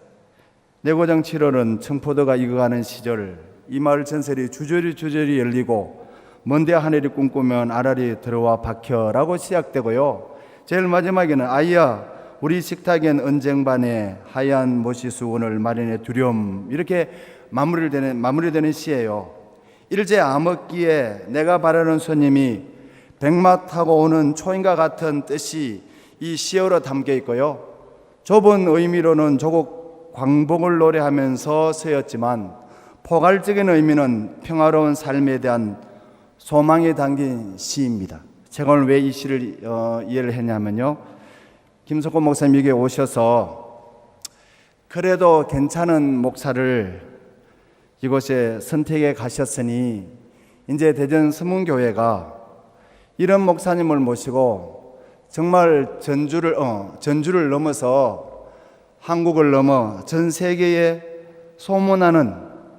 내 고장 7월은 청포도가 익어가는 시절, 이 마을 전설이 주저리 열리고 먼데 하늘이 꿈꾸면 아라리 들어와 박혀라고 시작되고요. 제일 마지막에는 아이야 우리 식탁엔 언쟁반에 하얀 모시수원을 마련해 두렴 이렇게 마무리되는 시예요. 일제 암흑기에 내가 바라는 손님이 백마 타고 오는 초인과 같은 뜻이 이 시어로 담겨 있고요. 좁은 의미로는 조국 광복을 노래하면서 쓰였지만 포괄적인 의미는 평화로운 삶에 대한 소망이 담긴 시입니다. 제가 오늘 왜 이 시를 이해를 했냐면요. 김석곤 목사님 여기에 오셔서 그래도 괜찮은 목사를 이곳에 선택해 가셨으니 이제 대전 서문교회가 이런 목사님을 모시고 정말 전주를 넘어서 한국을 넘어 전 세계에 소문나는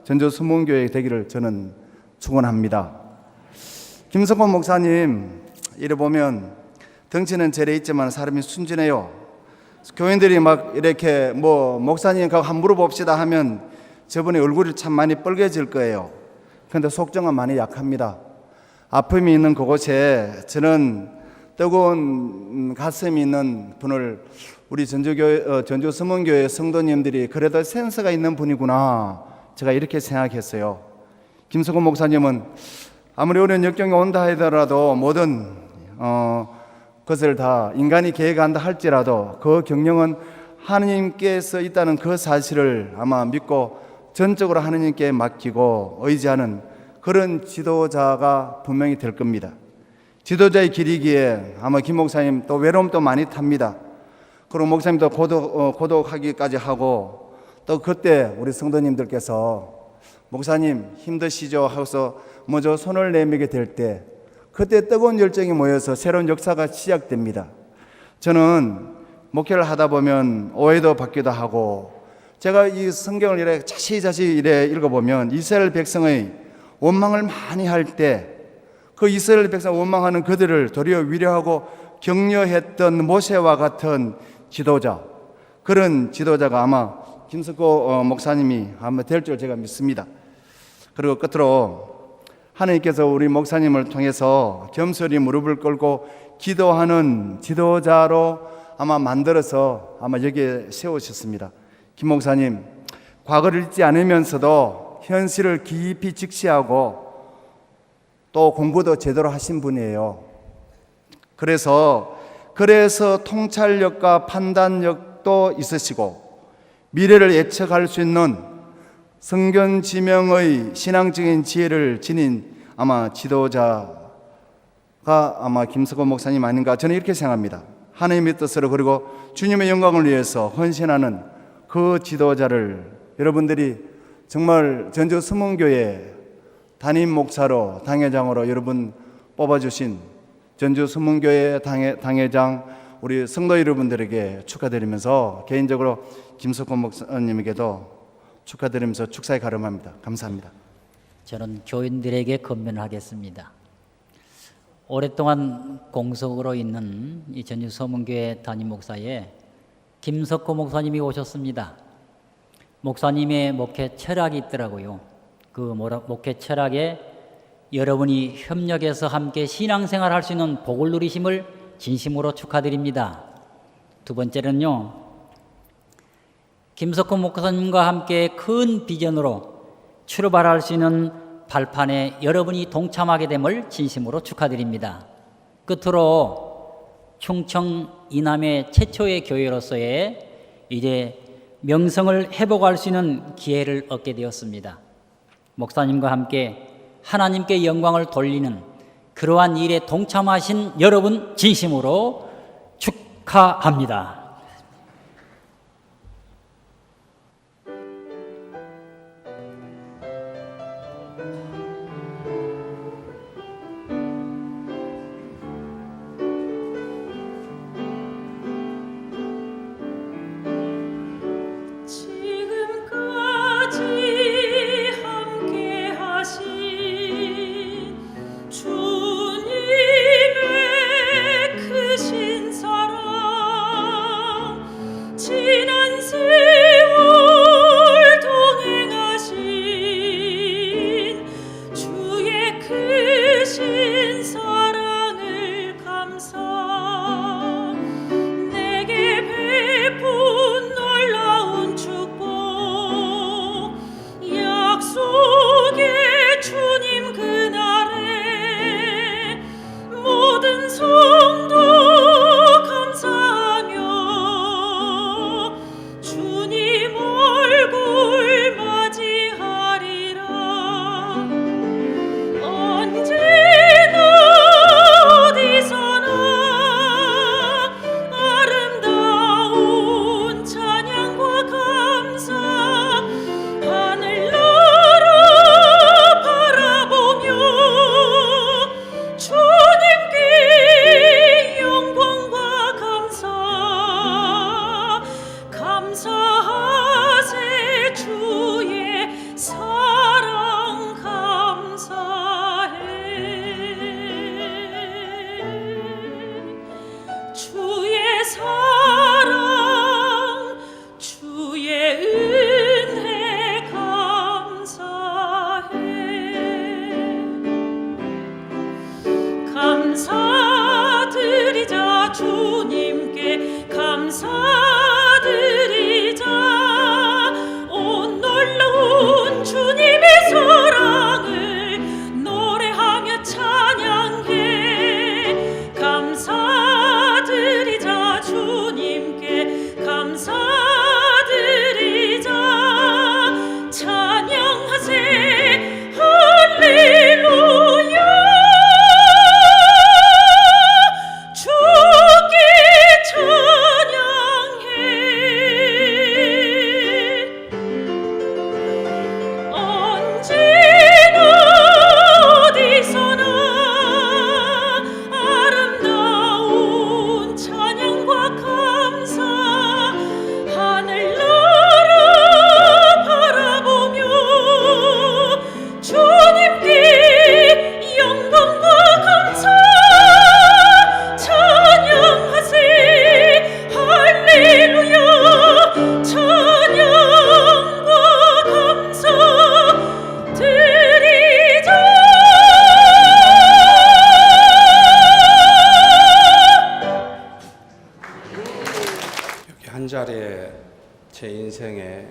전주 서문교회 되기를 저는 축원합니다. 김석곤 목사님 이래 보면 덩치는 저래 있지만 사람이 순진해요. 교인들이 막 이렇게 목사님 가고 한번 물어봅시다 하면 저분의 얼굴이 참 많이 빨개질 거예요. 그런데 속정은 많이 약합니다. 아픔이 있는 그곳에 저는 뜨거운 가슴이 있는 분을 우리 전주 서문교회 성도님들이 그래도 센스가 있는 분이구나 제가 이렇게 생각했어요. 김석곤 목사님은 아무리 어려운 역경이 온다 하더라도 모든 것을 다 인간이 계획한다 할지라도 그 경영은 하느님께서 있다는 그 사실을 아마 믿고 전적으로 하느님께 맡기고 의지하는 그런 지도자가 분명히 될 겁니다. 지도자의 길이기에 아마 김 목사님 또 외로움도 많이 탑니다. 그리고 목사님도 고독하기까지 하고 또 그때 우리 성도님들께서 목사님 힘드시죠 하고서 먼저 손을 내밀게 될 때 그때 뜨거운 열정이 모여서 새로운 역사가 시작됩니다. 저는 목회를 하다 보면 오해도 받기도 하고 제가 이 성경을 이렇게 자세히 이래 읽어보면 이스라엘 백성의 원망을 많이 할 때 그 이스라엘 백성 원망하는 그들을 도리어 위로하고 격려했던 모세와 같은 지도자, 그런 지도자가 아마 김석곤 목사님이 아마 될 줄 제가 믿습니다. 그리고 끝으로 하나님께서 우리 목사님을 통해서 겸손히 무릎을 꿇고 기도하는 지도자로 아마 만들어서 아마 여기에 세우셨습니다. 김 목사님, 과거를 잊지 않으면서도 현실을 깊이 직시하고 또 공부도 제대로 하신 분이에요. 그래서 통찰력과 판단력도 있으시고 미래를 예측할 수 있는 성견지명의 신앙적인 지혜를 지닌 아마 지도자가 아마 김석곤 목사님 아닌가 저는 이렇게 생각합니다. 하나님의 뜻으로 그리고 주님의 영광을 위해서 헌신하는 그 지도자를 여러분들이 정말 전주 서문교회 담임 목사로 당회장으로 여러분 뽑아주신 전주 서문교회 당회장 우리 성도 여러분들에게 축하드리면서 개인적으로 김석곤 목사님에게도 축하드리면서 축사에 가름합니다. 감사합니다. 저는 교인들에게 건면하겠습니다. 오랫동안 공석으로 있는 이 전주 서문교회 담임 목사에 김석곤 목사님이 오셨습니다. 목사님의 목회 철학이 있더라고요. 그 목회 철학에 여러분이 협력해서 함께 신앙생활 할 수 있는 복을 누리심을 진심으로 축하드립니다. 두 번째는요, 김석곤 목사님과 함께 큰 비전으로 출발할 수 있는 발판에 여러분이 동참하게 됨을 진심으로 축하드립니다. 끝으로 충청 이남의 최초의 교회로서의 이제 명성을 회복할 수 있는 기회를 얻게 되었습니다. 목사님과 함께 하나님께 영광을 돌리는 그러한 일에 동참하신 여러분 진심으로 축하합니다. 주님의 크신 사랑 주님께 감사드리자. 온 놀라운 주님의 사랑을 노래하며 찬양해. 감사드리자. 주님께 감사드리자. 찬양하세 할렐루야. 주께 찬양해. 언제나 어디서나 아름다운 찬양과 감사 하늘나라 바라보며 주님께 영광과 감사 찬양하세 할렐루야. 찬양과 감사 드리자. 여기 한 자리에 제 인생에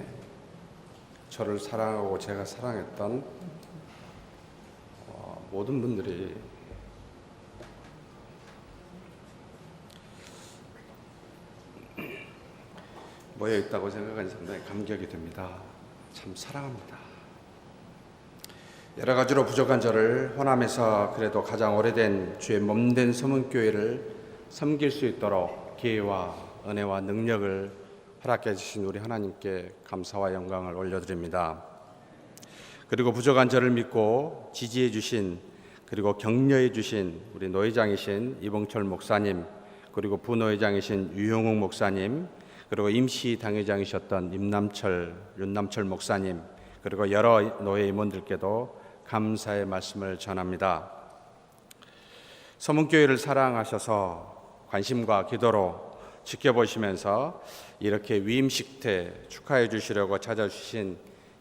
저를 사랑하고 제가 사랑했던 모든 분들이 모여 있다고 생각하니 상당히 감격이 됩니다. 참 사랑합니다. 여러 가지로 부족한 저를 호남에서 그래도 가장 오래된 주의 몸된 서문교회를 섬길 수 있도록 기회와 은혜와 능력을 허락해 주신 우리 하나님께 감사와 영광을 올려드립니다. 그리고 부족한 저를 믿고 지지해 주신 그리고 격려해 주신 우리 노회장이신 이봉철 목사님, 그리고 부노회장이신 유용욱 목사님, 그리고 임시 당회장이셨던 윤남철 목사님, 그리고 여러 노회 임원들께도 감사의 말씀을 전합니다. 서문교회를 사랑하셔서 관심과 기도로 지켜보시면서 이렇게 위임식 때 축하해 주시려고 찾아주신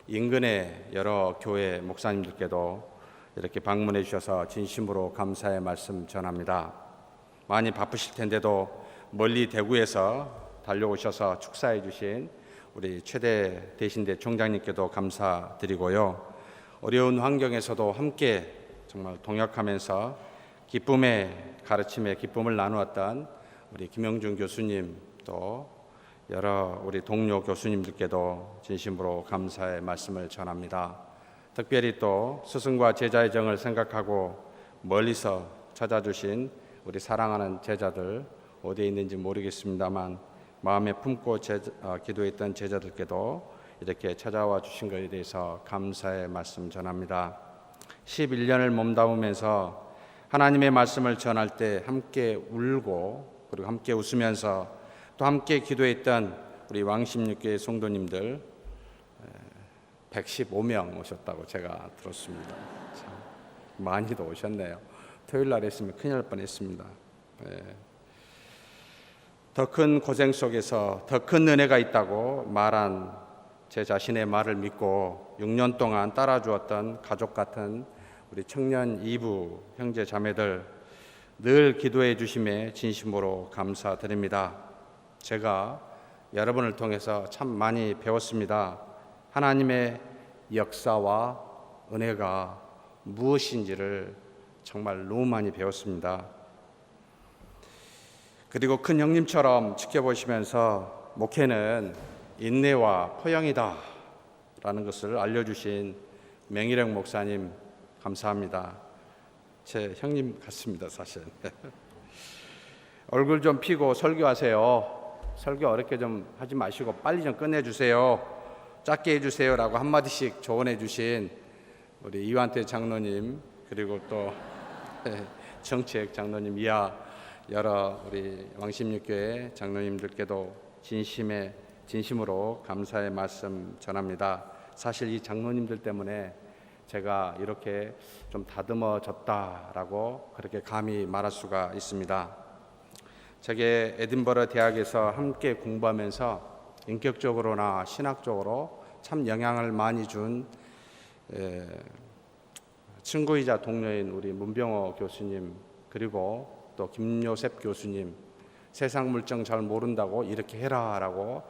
인근의 여러 교회 목사님들께도 이렇게 방문해 주셔서 진심으로 감사의 말씀 전합니다. 많이 바쁘실 텐데도 멀리 대구에서 달려오셔서 축사해 주신 우리 최대 대신대 총장님께도 감사드리고요. 어려운 환경에서도 함께 정말 동역하면서 기쁨의 가르침에 기쁨을 나누었던 우리 김영준 교수님, 또 여러 우리 동료 교수님들께도 진심으로 감사의 말씀을 전합니다. 특별히 또 스승과 제자의 정을 생각하고 멀리서 찾아주신 우리 사랑하는 제자들, 어디에 있는지 모르겠습니다만 마음에 품고 기도했던 제자들께도 이렇게 찾아와 주신 것에 대해서 감사의 말씀 전합니다. 11년을 몸담으면서 하나님의 말씀을 전할 때 함께 울고 그리고 함께 웃으면서 또 함께 기도했던 우리 왕십육교회 성도님들 115명 오셨다고 제가 들었습니다. 참 많이도 오셨네요. 토요일 날 했으면 큰일 날 뻔했습니다. 더 큰 고생 속에서 더 큰 은혜가 있다고 말한 제 자신의 말을 믿고 6년 동안 따라주었던 가족 같은 우리 청년 이부 형제 자매들 늘 기도해 주심에 진심으로 감사드립니다. 제가 여러분을 통해서 참 많이 배웠습니다. 하나님의 역사와 은혜가 무엇인지를 정말 너무 많이 배웠습니다. 그리고 큰 형님처럼 지켜보시면서 목회는 인내와 포용이다 라는 것을 알려주신 맹일영 목사님 감사합니다. 제 형님 같습니다. 사실 얼굴 좀 피고 설교하세요. 설교 어렵게 좀 하지 마시고 빨리 좀 끝내주세요. 짧게 해주세요 라고 한마디씩 조언해 주신 우리 이완태 장로님, 그리고 또 정책 장로님 이하 여러 우리 왕십육교회 장로님들께도 진심으로 감사의 말씀 전합니다. 사실 이 장로님들 때문에 제가 이렇게 좀 다듬어졌다라고 그렇게 감히 말할 수가 있습니다. 제게 에딘버러 대학에서 함께 공부하면서 인격적으로나 신학적으로 참 영향을 많이 준 친구이자 동료인 우리 문병호 교수님, 그리고 또 김요셉 교수님, 세상 물정 잘 모른다고 이렇게 해라라고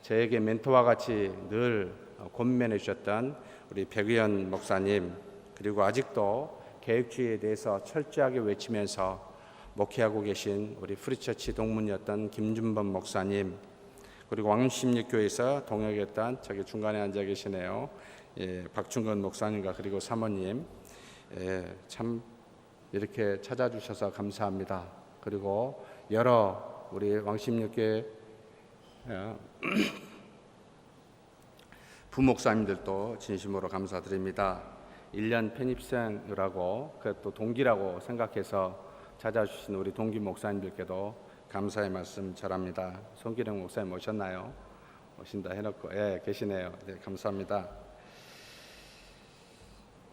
저에게 멘토와 같이 늘 권면해 주셨던 우리 백의원 목사님, 그리고 아직도 개혁주의에 대해서 철저하게 외치면서 목회하고 계신 우리 프리처치 동문이었던 김준범 목사님, 그리고 왕십육교에서 동역했던 저기 중간에 앉아 계시네요. 박충건 목사님과 그리고 사모님, 참 이렇게 찾아주셔서 감사합니다. 그리고 여러 우리 왕십육교회 부목사님들도 진심으로 감사드립니다. 1년 편입생이라고 또 동기라고 생각해서 찾아주신 우리 동기 목사님들께도 감사의 말씀 전합니다. 손기령 목사님 오셨나요? 오신다 해놓고 계시네요. 네, 감사합니다.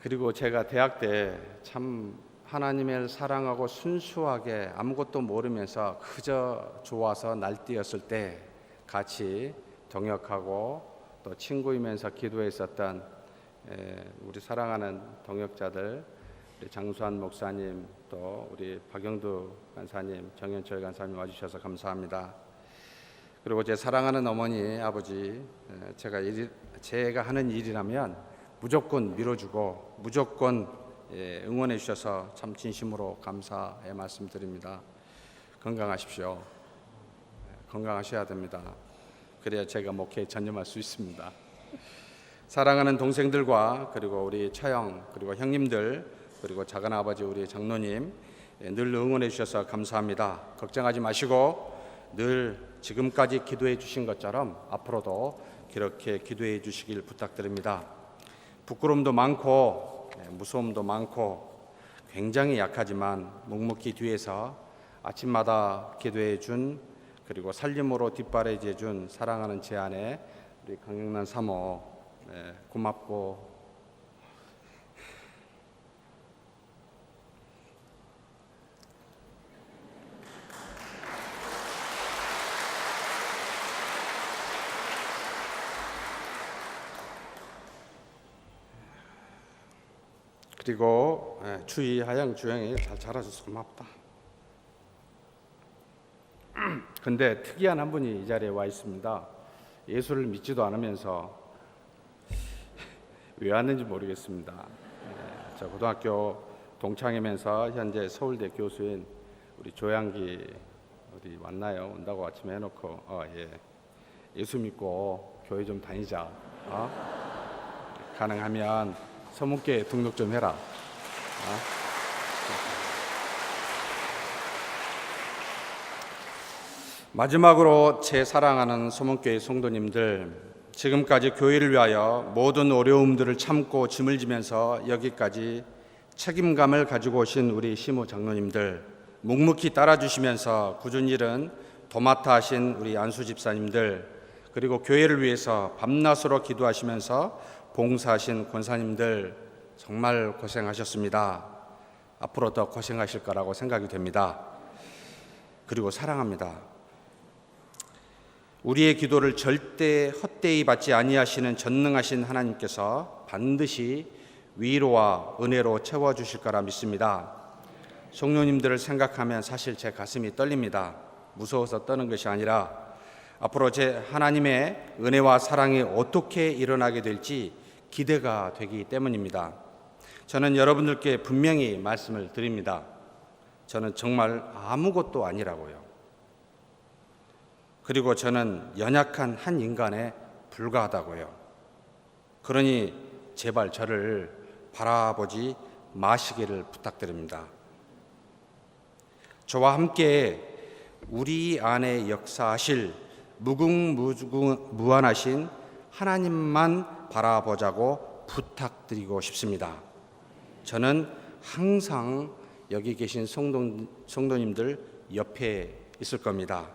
그리고 제가 대학 때 참 하나님을 사랑하고 순수하게 아무것도 모르면서 그저 좋아서 날뛰었을 때 같이 동역하고 또 친구이면서 기도했었던 우리 사랑하는 동역자들, 우리 장수환 목사님, 또 우리 박영두 간사님, 정현철 간사님 와주셔서 감사합니다. 그리고 제 사랑하는 어머니, 아버지, 제가 하는 일이라면 무조건 밀어주고 무조건 응원해 주셔서 참 진심으로 감사의 말씀드립니다. 건강하십시오. 건강하셔야 됩니다. 그래야 제가 목회에 전념할 수 있습니다. 사랑하는 동생들과 그리고 우리 처형, 그리고 형님들, 그리고 작은아버지 우리 장로님 늘 응원해 주셔서 감사합니다. 걱정하지 마시고 늘 지금까지 기도해 주신 것처럼 앞으로도 그렇게 기도해 주시길 부탁드립니다. 부끄러움도 많고 무서움도 많고 굉장히 약하지만 묵묵히 뒤에서 아침마다 기도해 준, 그리고 살림으로 뒷바라지해 준 사랑하는 제 아내 우리 강영란 사모, 고맙고 그리고 주희, 하영, 주영이 잘 자라줘서 고맙다. 근데 특이한 한 분이 이 자리에 와 있습니다. 예수를 믿지도 않으면서 왜 왔는지 모르겠습니다. 저 고등학교 동창이면서 현재 서울대 교수인 우리 조양기 어디 왔나요? 온다고 아침에 해놓고 예수 믿고 교회 좀 다니자. 가능하면 서문교회 등록 좀 해라. 마지막으로 제 사랑하는 서문교회 성도님들, 지금까지 교회를 위하여 모든 어려움들을 참고 짐을 지면서 여기까지 책임감을 가지고 오신 우리 시무 장로님들, 묵묵히 따라주시면서 굳은 일은 도맡아 하신 우리 안수 집사님들, 그리고 교회를 위해서 밤낮으로 기도하시면서 봉사하신 권사님들 정말 고생하셨습니다. 앞으로 더 고생하실 거라고 생각이 됩니다. 그리고 사랑합니다. 우리의 기도를 절대 헛되이 받지 아니하시는 전능하신 하나님께서 반드시 위로와 은혜로 채워주실 거라 믿습니다. 성도님들을 생각하면 사실 제 가슴이 떨립니다. 무서워서 떠는 것이 아니라 앞으로 제 하나님의 은혜와 사랑이 어떻게 일어나게 될지 기대가 되기 때문입니다. 저는 여러분들께 분명히 말씀을 드립니다. 저는 정말 아무것도 아니라고요. 그리고 저는 연약한 한 인간에 불과하다고요. 그러니 제발 저를 바라보지 마시기를 부탁드립니다. 저와 함께 우리 안에 역사하실 무궁무한하신 하나님만 바라보자고 부탁드리고 싶습니다. 저는 항상 여기 계신 성도님들 옆에 있을 겁니다.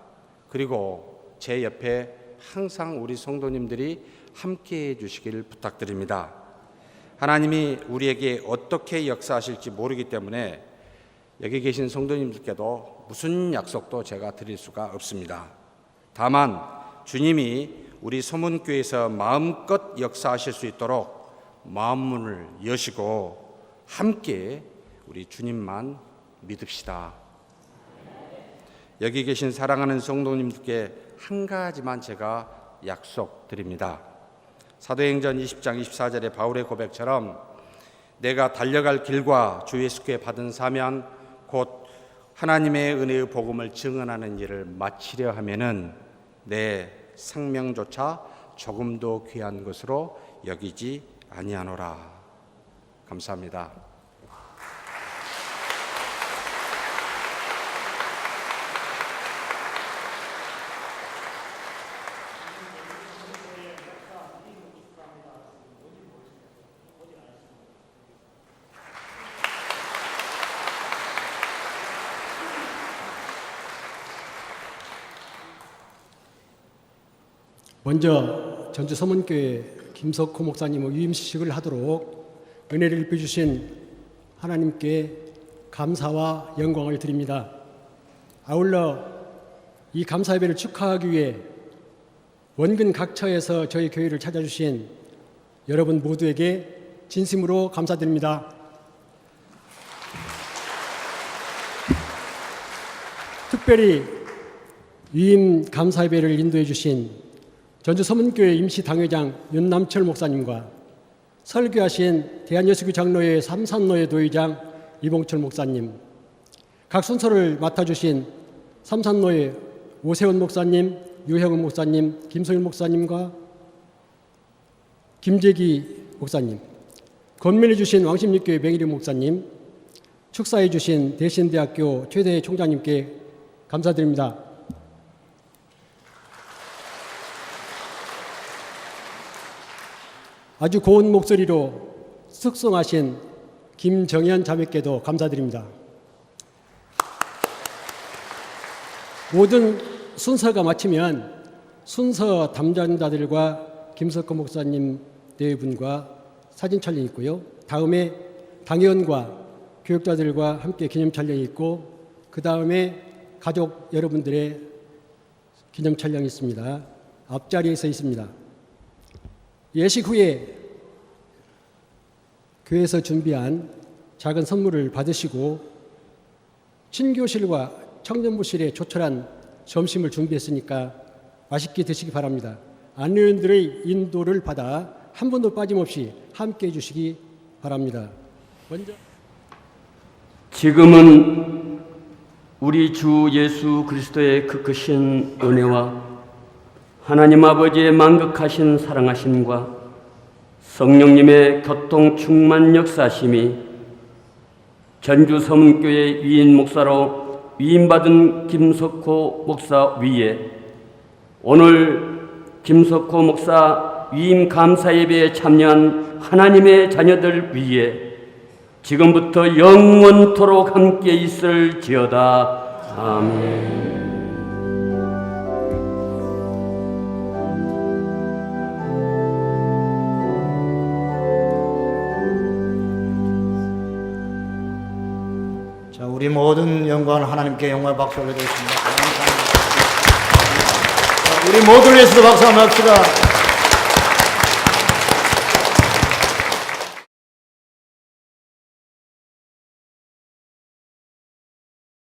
그리고 제 옆에 항상 우리 성도님들이 함께해 주시길 부탁드립니다. 하나님이 우리에게 어떻게 역사하실지 모르기 때문에 여기 계신 성도님들께도 무슨 약속도 제가 드릴 수가 없습니다. 다만 주님이 우리 서문교회에서 마음껏 역사하실 수 있도록 마음문을 여시고 함께 우리 주님만 믿읍시다. 여기 계신 사랑하는 성도님들께 한 가지만 제가 약속드립니다. 사도행전 20장 24절의 바울의 고백처럼 내가 달려갈 길과 주 예수께 받은 사명 곧 하나님의 은혜의 복음을 증언하는 일을 마치려 하면은 내 생명조차 조금도 귀한 것으로 여기지 아니하노라. 감사합니다. 먼저 전주 서문교회 김석호 목사님의 위임식을 하도록 은혜를 입혀주신 하나님께 감사와 영광을 드립니다. 아울러 이 감사 예배를 축하하기 위해 원근 각처에서 저희 교회를 찾아주신 여러분 모두에게 진심으로 감사드립니다. 특별히 위임 감사 예배를 인도해 주신 전주 서문교회 임시 당회장 윤남철 목사님과 설교하신 대한예수교 장로회 삼산로회 도의장 이봉철 목사님, 각 순서를 맡아주신 삼산로회 오세훈 목사님, 유형은 목사님, 김소일 목사님과 김재기 목사님, 건면해 주신 왕십리교회 맹일희 목사님, 축사해 주신 대신대학교 최대 총장님께 감사드립니다. 아주 고운 목소리로 숙성하신 김정현 자매께도 감사드립니다. 모든 순서가 마치면 순서 담당자들과 김석호 목사님 대분과 사진 촬영이 있고요. 다음에 당회원과 교육자들과 함께 기념 촬영이 있고 그 다음에 가족 여러분들의 기념 촬영이 있습니다. 앞자리에 서 있습니다. 예식 후에 교회에서 준비한 작은 선물을 받으시고 친교실과 청년부실에 조촐한 점심을 준비했으니까 맛있게 드시기 바랍니다. 안내원들의 인도를 받아 한 번도 빠짐없이 함께 해주시기 바랍니다. 먼저 지금은 우리 주 예수 그리스도의 그 크신 은혜와 하나님 아버지의 만극하신 사랑하심과 성령님의 교통 충만 역사심이 전주 서문교회 위인 목사로 위임받은 김석호 목사 위에 오늘 김석호 목사 위임 감사 예배에 참여한 하나님의 자녀들 위에 지금부터 영원토록 함께 있을지어다. 아멘. 자, 우리 모든 영광을 하나님께 영광의 박수 올려드리겠습니다. 우리 모두를 위해서도 박수 한번 합시다.